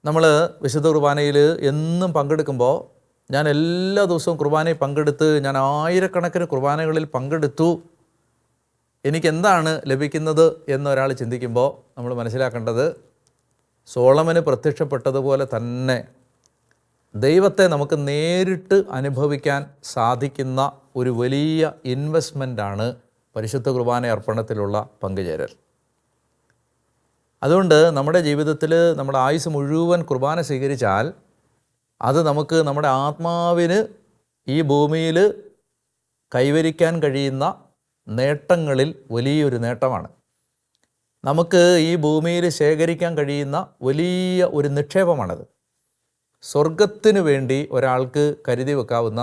നമ്മൾ വിശുദ്ധ കുർബാനയിൽ എന്നും പങ്കെടുക്കുമ്പോൾ, ഞാൻ എല്ലാ ദിവസവും കുർബാനയിൽ പങ്കെടുത്ത് ഞാൻ ആയിരക്കണക്കിന് കുർബാനകളിൽ പങ്കെടുത്തു, എനിക്കെന്താണ് ലഭിക്കുന്നത് എന്നൊരാൾ ചിന്തിക്കുമ്പോൾ നമ്മൾ മനസ്സിലാക്കേണ്ടത്, സോളമന് പ്രത്യക്ഷപ്പെട്ടതുപോലെ തന്നെ ദൈവത്തെ നമുക്ക് നേരിട്ട് അനുഭവിക്കാൻ സാധിക്കുന്ന ഒരു വലിയ ഇൻവെസ്റ്റ്മെൻ്റാണ് പരിശുദ്ധ കുർബാന അർപ്പണത്തിലുള്ള പങ്കുചേരൽ. അതുകൊണ്ട് നമ്മുടെ ജീവിതത്തിൽ നമ്മുടെ ആയുസ് മുഴുവൻ കുർബാന സ്വീകരിച്ചാൽ അത് നമുക്ക് നമ്മുടെ ആത്മാവിന് ഈ ഭൂമിയിൽ കൈവരിക്കാൻ കഴിയുന്ന നേട്ടങ്ങളിൽ വലിയൊരു നേട്ടമാണ്. നമുക്ക് ഈ ഭൂമിയിൽ ശേഖരിക്കാൻ കഴിയുന്ന വലിയ ഒരു നിക്ഷേപമാണത്. സ്വർഗത്തിനു വേണ്ടി ഒരാൾക്ക് കരുതി വെക്കാവുന്ന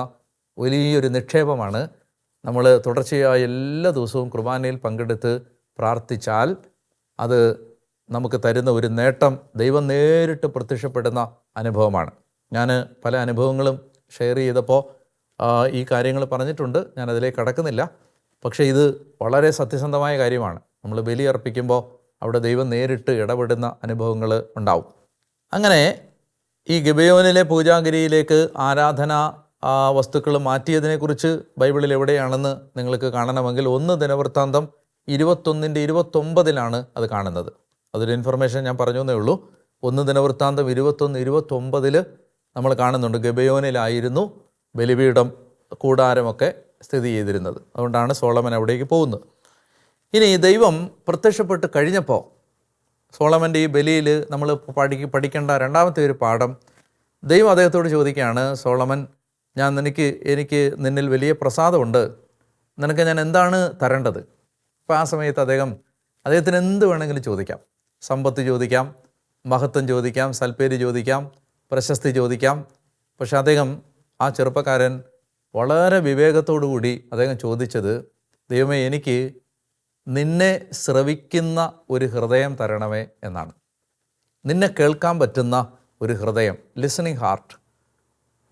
വലിയൊരു നിക്ഷേപമാണ്. നമ്മൾ തുടർച്ചയായ എല്ലാ ദിവസവും കുർബാനയിൽ പങ്കെടുത്ത് പ്രാർത്ഥിച്ചാൽ അത് നമുക്ക് തരുന്ന ഒരു നേട്ടം, ദൈവം നേരിട്ട് പ്രത്യക്ഷപ്പെടുന്ന അനുഭവമാണ്. ഞാൻ പല അനുഭവങ്ങളും ഷെയർ ചെയ്തപ്പോൾ ഈ കാര്യങ്ങൾ പറഞ്ഞിട്ടുണ്ട്, ഞാനതിലേക്ക് കടക്കുന്നില്ല. പക്ഷേ ഇത് വളരെ സത്യസന്ധമായ കാര്യമാണ്. നമ്മൾ ബലി അർപ്പിക്കുമ്പോൾ അവിടെ ദൈവം നേരിട്ട് ഇടപെടുന്ന അനുഭവങ്ങൾ ഉണ്ടാവും. അങ്ങനെ ഈ ഗിബെയോനിലെ പൂജാഗിരിയിലേക്ക് ആരാധനാ വസ്തുക്കൾ മാറ്റിയതിനെക്കുറിച്ച് ബൈബിളിൽ എവിടെയാണെന്ന് നിങ്ങൾക്ക് കാണണമെങ്കിൽ 1 ദിനവൃത്താന്തം 21-29 അത് കാണുന്നത്. അതൊരു ഇൻഫർമേഷൻ ഞാൻ പറഞ്ഞു എന്നേ ഉള്ളൂ. 1 ദിനവൃത്താന്തം 21-29 നമ്മൾ കാണുന്നുണ്ട്. ഗിബെയോനിലായിരുന്നു ബലിപീഠം കൂടാരമൊക്കെ സ്ഥിതി ചെയ്തിരുന്നത്. അതുകൊണ്ടാണ് സോളമൻ അവിടേക്ക് പോകുന്നത്. ഇനി ദൈവം പ്രത്യക്ഷപ്പെട്ട് കഴിഞ്ഞപ്പോൾ സോളമൻ്റെ ഈ ബലിയിൽ നമ്മൾ പഠിക്കേണ്ട രണ്ടാമത്തെ ഒരു പാഠം, ദൈവം അദ്ദേഹത്തോട് ചോദിക്കുകയാണ്, സോളമൻ, എനിക്ക് നിന്നിൽ വലിയ പ്രസാദമുണ്ട്, നിനക്ക് ഞാൻ എന്താണ് തരേണ്ടത്? അപ്പോൾ ആ സമയത്ത് അദ്ദേഹത്തിന് എന്ത് വേണമെങ്കിലും ചോദിക്കാം. സമ്പത്ത് ചോദിക്കാം, മഹത്വം ചോദിക്കാം, സൽപ്പേര് ചോദിക്കാം, പ്രശസ്തി ചോദിക്കാം. പക്ഷെ ആ ചെറുപ്പക്കാരൻ വളരെ വിവേകത്തോടു കൂടി അദ്ദേഹം ചോദിച്ചത്, ദൈവമേ, എനിക്ക് നിന്നെ ശ്രവിക്കുന്ന ഒരു ഹൃദയം തരണമേ എന്നാണ്. നിന്നെ കേൾക്കാൻ പറ്റുന്ന ഒരു ഹൃദയം, ലിസണിങ് ഹാർട്ട്,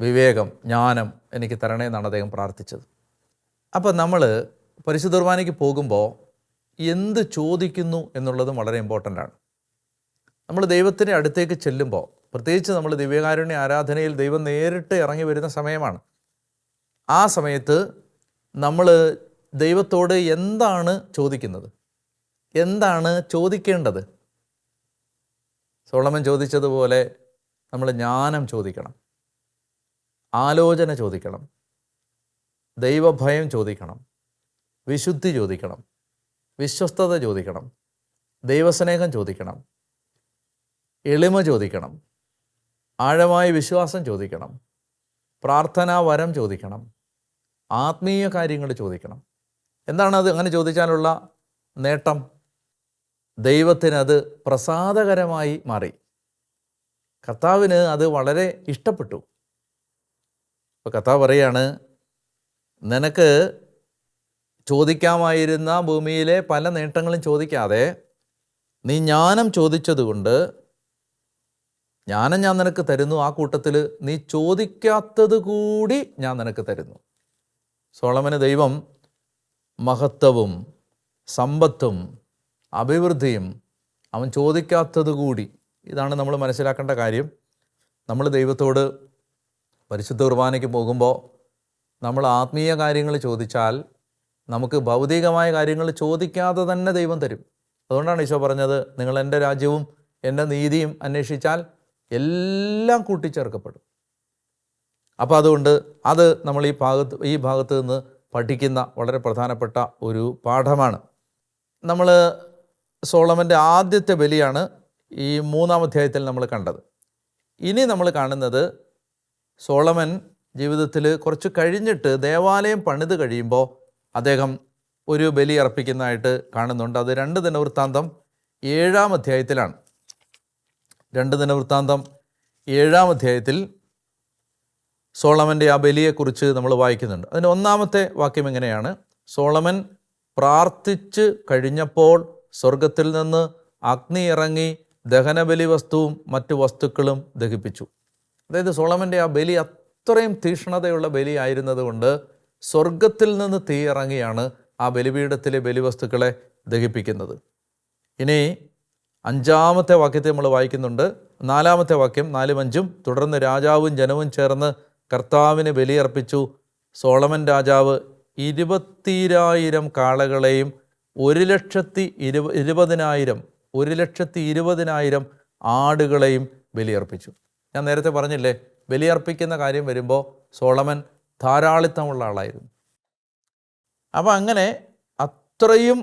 വിവേകം, ജ്ഞാനം എനിക്ക് തരണേ എന്നാണ് അദ്ദേഹം പ്രാർത്ഥിച്ചത്. അപ്പോൾ നമ്മൾ പരിശുദ്ധ കുർബാനയ്ക്ക് പോകുമ്പോൾ എന്ത് ചോദിക്കുന്നു എന്നുള്ളതും വളരെ ഇമ്പോർട്ടൻ്റ് ആണ്. നമ്മൾ ദൈവത്തിൻ്റെ അടുത്തേക്ക് ചെല്ലുമ്പോൾ, പ്രത്യേകിച്ച് നമ്മൾ ദിവ്യകാരുണ്യ ആരാധനയിൽ ദൈവം നേരിട്ട് ഇറങ്ങി വരുന്ന സമയമാണ്. ആ സമയത്ത് നമ്മൾ ദൈവത്തോട് എന്താണ് ചോദിക്കുന്നത്, എന്താണ് ചോദിക്കേണ്ടത്? സോളമൻ ചോദിച്ചതുപോലെ നമ്മൾ ജ്ഞാനം ചോദിക്കണം, ആലോചന ചോദിക്കണം, ദൈവഭയം ചോദിക്കണം, വിശുദ്ധി ചോദിക്കണം, വിശ്വസ്തത ചോദിക്കണം, ദൈവസ്നേഹം ചോദിക്കണം, എളിമ ചോദിക്കണം, ആഴമായ വിശ്വാസം ചോദിക്കണം, പ്രാർത്ഥനാ വരം ചോദിക്കണം, ആത്മീയ കാര്യങ്ങൾ ചോദിക്കണം. എന്താണത്? അങ്ങനെ ചോദിച്ചാലുള്ള നേട്ടം, ദൈവത്തിനത് പ്രസാദകരമായി മാറി. കർത്താവിന് അത് വളരെ ഇഷ്ടപ്പെട്ടു. ഇപ്പോൾ കർത്താവ് പറയാണ്, നിനക്ക് ചോദിക്കാമായിരുന്ന ഭൂമിയിലെ പല നേട്ടങ്ങളും ചോദിക്കാതെ നീ ജ്ഞാനം ചോദിച്ചതുകൊണ്ട് ജ്ഞാനം ഞാൻ നിനക്ക് തരുന്നു. ആ കൂട്ടത്തിൽ നീ ചോദിക്കാത്തത് കൂടി ഞാൻ നിനക്ക് തരുന്നു. സോളമന് ദൈവം മഹത്വവും സമ്പത്തും അഭിവൃദ്ധിയും അവൻ ചോദിക്കാത്തത് കൂടി. ഇതാണ് നമ്മൾ മനസ്സിലാക്കേണ്ട കാര്യം. നമ്മൾ ദൈവത്തോട് പരിശുദ്ധ കുർബാനയ്ക്ക് പോകുമ്പോൾ നമ്മൾ ആത്മീയ കാര്യങ്ങൾ ചോദിച്ചാൽ നമുക്ക് ഭൗതികമായ കാര്യങ്ങൾ ചോദിക്കാതെ തന്നെ ദൈവം തരും. അതുകൊണ്ടാണ് ഈശോ പറഞ്ഞത്, നിങ്ങൾ എൻ്റെ രാജ്യവും എൻ്റെ നീതിയും അന്വേഷിച്ചാൽ എല്ലാം കൂട്ടിച്ചേർക്കപ്പെടും. അപ്പോൾ അതുകൊണ്ട് അത് നമ്മൾ ഈ ഭാഗത്ത് നിന്ന് പഠിക്കുന്ന വളരെ പ്രധാനപ്പെട്ട ഒരു പാഠമാണ്. നമ്മൾ സോളമൻ്റെ ആദ്യത്തെ ബലിയാണ് ഈ 3-ാം അധ്യായത്തിൽ നമ്മൾ കണ്ടത്. ഇനി നമ്മൾ കാണുന്നത് സോളമൻ ജീവിതത്തിൽ കുറച്ച് കഴിഞ്ഞിട്ട് ദേവാലയം പണിത് കഴിയുമ്പോൾ അദ്ദേഹം ഒരു ബലി അർപ്പിക്കുന്നതായിട്ട് കാണുന്നുണ്ട്. അത് 2 ദിനവൃത്താന്തം 7-ാം അധ്യായത്തിലാണ്. 2 ദിനവൃത്താന്തം 7-ാം അധ്യായത്തിൽ സോളമൻ്റെ ആ ബലിയെക്കുറിച്ച് നമ്മൾ വായിക്കുന്നുണ്ട്. അതിന് 1-ാമത്തെ വാക്യം എങ്ങനെയാണ്? സോളമൻ പ്രാർത്ഥിച്ച് കഴിഞ്ഞപ്പോൾ സ്വർഗത്തിൽ നിന്ന് അഗ്നി ഇറങ്ങി ദഹനബലി വസ്തുവും മറ്റു വസ്തുക്കളും ദഹിപ്പിച്ചു. അതായത് സോളമൻ്റെ ആ ബലി അത്രയും തീക്ഷ്ണതയുള്ള ബലി ആയിരുന്നത് കൊണ്ട് സ്വർഗത്തിൽ നിന്ന് തീ ഇറങ്ങിയാണ് ആ ബലിപീഠത്തിലെ ബലിവസ്തുക്കളെ ദഹിപ്പിക്കുന്നത്. ഇനി 5-ാമത്തെ വാക്യത്തെ നമ്മൾ വായിക്കുന്നുണ്ട്. 4-ാമത്തെ വാക്യം 4-5 തുടർന്ന് രാജാവും ജനവും ചേർന്ന് കർത്താവിന് ബലിയർപ്പിച്ചു. സോളമൻ രാജാവ് 20,000 കാളകളെയും 1,20,000 ആടുകളെയും ബലിയർപ്പിച്ചു. ഞാൻ നേരത്തെ പറഞ്ഞില്ലേ, ബലിയർപ്പിക്കുന്ന കാര്യം വരുമ്പോൾ സോളമൻ ധാരാളിത്തമുള്ള ആളായിരുന്നു. അപ്പം അങ്ങനെ അത്രയും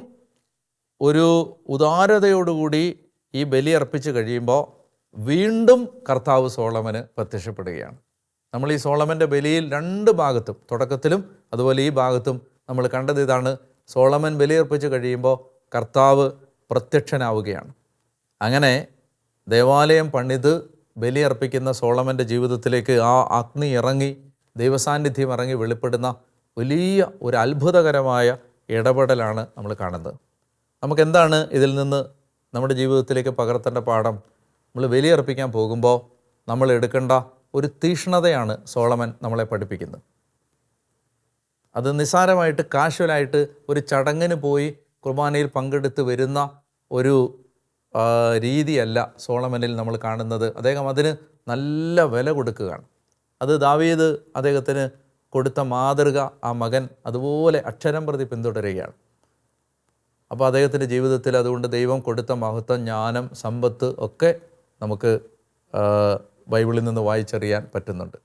ഒരു ഉദാരതയോടുകൂടി ഈ ബലി അർപ്പിച്ച് കഴിയുമ്പോൾ വീണ്ടും കർത്താവ് സോളമന് പ്രത്യക്ഷപ്പെടുകയാണ്. നമ്മൾ ഈ സോളമൻ്റെ ബലിയിൽ 2 ഭാഗത്തും, തുടക്കത്തിലും അതുപോലെ ഈ ഭാഗത്തും നമ്മൾ കണ്ടത് ഇതാണ്. സോളമൻ ബലിയർപ്പിച്ച് കഴിയുമ്പോൾ കർത്താവ് പ്രത്യക്ഷനാവുകയാണ്. അങ്ങനെ ദേവാലയം പണിത് ബലിയർപ്പിക്കുന്ന സോളമൻ്റെ ജീവിതത്തിലേക്ക് ആ അഗ്നി ഇറങ്ങി, ദൈവസാന്നിധ്യം ഇറങ്ങി വെളിപ്പെടുന്ന വലിയ ഒരു അത്ഭുതകരമായ ഇടപെടലാണ് നമ്മൾ കാണുന്നത്. നമുക്കെന്താണ് ഇതിൽ നിന്ന് നമ്മുടെ ജീവിതത്തിലേക്ക് പകർത്തേണ്ട പാഠം? നമ്മൾ ബലിയർപ്പിക്കാൻ പോകുമ്പോൾ നമ്മൾ എടുക്കേണ്ട ഒരു തീക്ഷ്ണതയാണ് സോളമൻ നമ്മളെ പഠിപ്പിക്കുന്നത്. അത് നിസ്സാരമായിട്ട് കാഷ്വലായിട്ട് ഒരു ചടങ്ങിന് പോയി കുർബാനയിൽ പങ്കെടുത്ത് വരുന്ന ഒരു രീതിയല്ല സോളമനിൽ നമ്മൾ കാണുന്നത്. അദ്ദേഹം അതിന് നല്ല വില കൊടുക്കുകയാണ്. അത് ദാവീദ് അദ്ദേഹത്തിന് കൊടുത്ത മാതൃക ആ മകൻ അതുപോലെ അക്ഷരം പ്രതി പിന്തുടരുകയാണ്. അപ്പോൾ അദ്ദേഹത്തിൻ്റെ ജീവിതത്തിൽ അതുകൊണ്ട് ദൈവം കൊടുത്ത മഹത്വം, ജ്ഞാനം, സമ്പത്ത് ഒക്കെ നമുക്ക് ബൈബിളിൽ നിന്ന് വായിച്ചറിയാൻ പറ്റുന്നുണ്ട്.